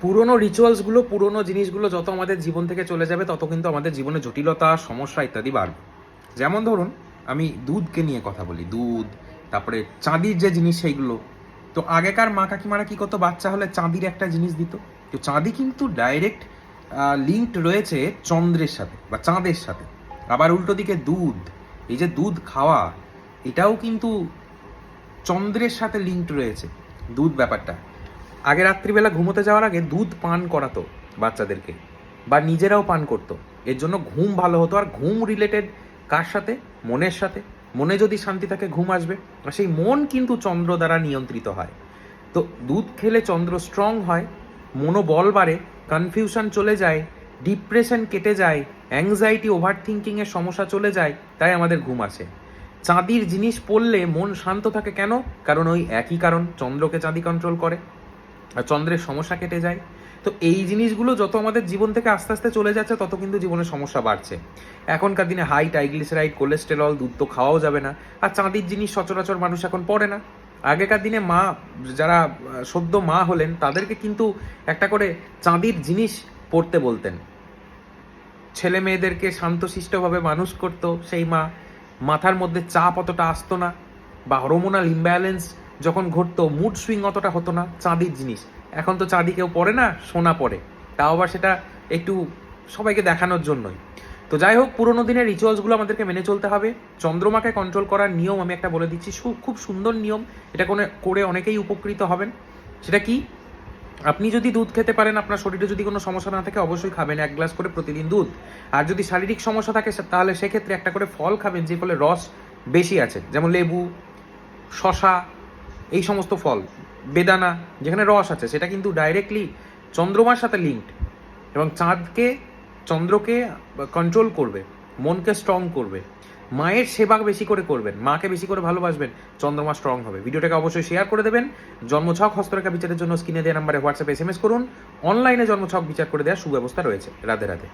পুরোনো রিচুয়ালসগুলো, পুরোনো জিনিসগুলো যত আমাদের জীবন থেকে চলে যাবে তত কিন্তু আমাদের জীবনে জটিলতা, সমস্যা ইত্যাদি বাড়বে। যেমন ধরুন, আমি দুধকে নিয়ে কথা বলি, দুধ, তারপরে চাঁদির যে জিনিস সেইগুলো। তো আগেকার মা কাকিমারা কী করতো, বাচ্চা হলে চাঁদির একটা জিনিস দিত। তো চাঁদি কিন্তু ডাইরেক্ট লিঙ্কড রয়েছে চন্দ্রের সাথে বা চাঁদের সাথে। আবার উল্টো দিকে দুধ, এই যে দুধ খাওয়া, এটাও কিন্তু চন্দ্রের সাথে লিঙ্কড রয়েছে দুধ ব্যাপারটা। আগে রাত্রিবেলা ঘুমোতে যাওয়ার আগে দুধ পান করাতো বাচ্চাদেরকে, বা নিজেরাও পান করতো। এর জন্য ঘুম ভালো হতো। আর ঘুম রিলেটেড কার সাথে? মনের সাথে। মনে যদি শান্তি থাকে ঘুম আসবে। আর সেই মন কিন্তু চন্দ্র দ্বারা নিয়ন্ত্রিত হয়। তো দুধ খেলে চন্দ্র স্ট্রং হয়, মনোবল বাড়ে, কনফিউশন চলে যায়, ডিপ্রেশন কেটে যায়, অ্যাংজাইটি, ওভার থিঙ্কিংয়ের সমস্যা চলে যায়, তাই আমাদের ঘুম আসে। চাঁদির জিনিস পড়লে মন শান্ত থাকে কেন? কারণ ওই একই কারণ, চন্দ্রকে চাঁদি কন্ট্রোল করে আর চন্দ্রের সমস্যা কেটে যায়। তো এই জিনিসগুলো যত আমাদের জীবন থেকে আস্তে আস্তে চলে যাচ্ছে তত কিন্তু জীবনের সমস্যা বাড়ছে। এখনকার দিনে হাই ট্রাইগ্লিসারাইড, কোলেস্টেরল, দুধ তো খাওয়াও যাবে না। আর চাঁদির জিনিস সচরাচর মানুষ এখন পড়ে না। আগেকার দিনে মা, যারা সদ্য মা হলেন, তাদেরকে কিন্তু একটা করে চাঁদির জিনিস পড়তে বলতেন। ছেলে মেয়েদেরকে শান্তশিষ্টভাবে মানুষ করতো সেই মা। মাথার মধ্যে চাপ অতটা আসতো না, বা হরমোনাল ইমব্যালেন্স যখন ঘটতো, মুড সুইং অতটা হতো না, চাঁদির জিনিস। এখন তো চাঁদি কেউ পড়ে না, সোনা পড়ে, তাও আবার সেটা একটু সবাইকে দেখানোর জন্যই। তো যাই হোক, পুরোনো দিনের রিচুয়ালসগুলো আমাদেরকে মেনে চলতে হবে। চন্দ্রমাকে কন্ট্রোল করার নিয়ম আমি একটা বলে দিচ্ছি, খুব সুন্দর নিয়ম। এটা করে অনেকেই উপকৃত হবেন। সেটা কি? আপনি যদি দুধ খেতে পারেন, আপনার শরীরে যদি কোনো সমস্যা না থাকে, অবশ্যই খাবেন 1 গ্লাস করে প্রতিদিন দুধ। আর যদি শারীরিক সমস্যা থাকে তাহলে সেক্ষেত্রে একটা করে ফল খাবেন যে ফলে রস বেশি আছে, যেমন লেবু, শশা, এই সমস্ত ফল। বেদানা, যেখানে রস আছে, সেটা কিন্তু ডাইরেক্টলি চন্দ্রমার সাথে লিঙ্কড, এবং চন্দ্রকে কন্ট্রোল করবে, মনকে স্ট্রং করবে। মায়ের সেবা বেশি করে করবেন, মাকে বেশি করে ভালোবাসবেন, চন্দ্রমা স্ট্রং হবে। ভিডিওটাকে অবশ্যই শেয়ার করে দেবেন। জন্মছক হস্তরেখা বিচারের জন্য স্ক্রিনে দেওয়া নাম্বারে হোয়াটসঅ্যাপে SMS করুন। অনলাইনে জন্মছক বিচার করে দেওয়ার সুব্যবস্থা রয়েছে। রাধে রাধে।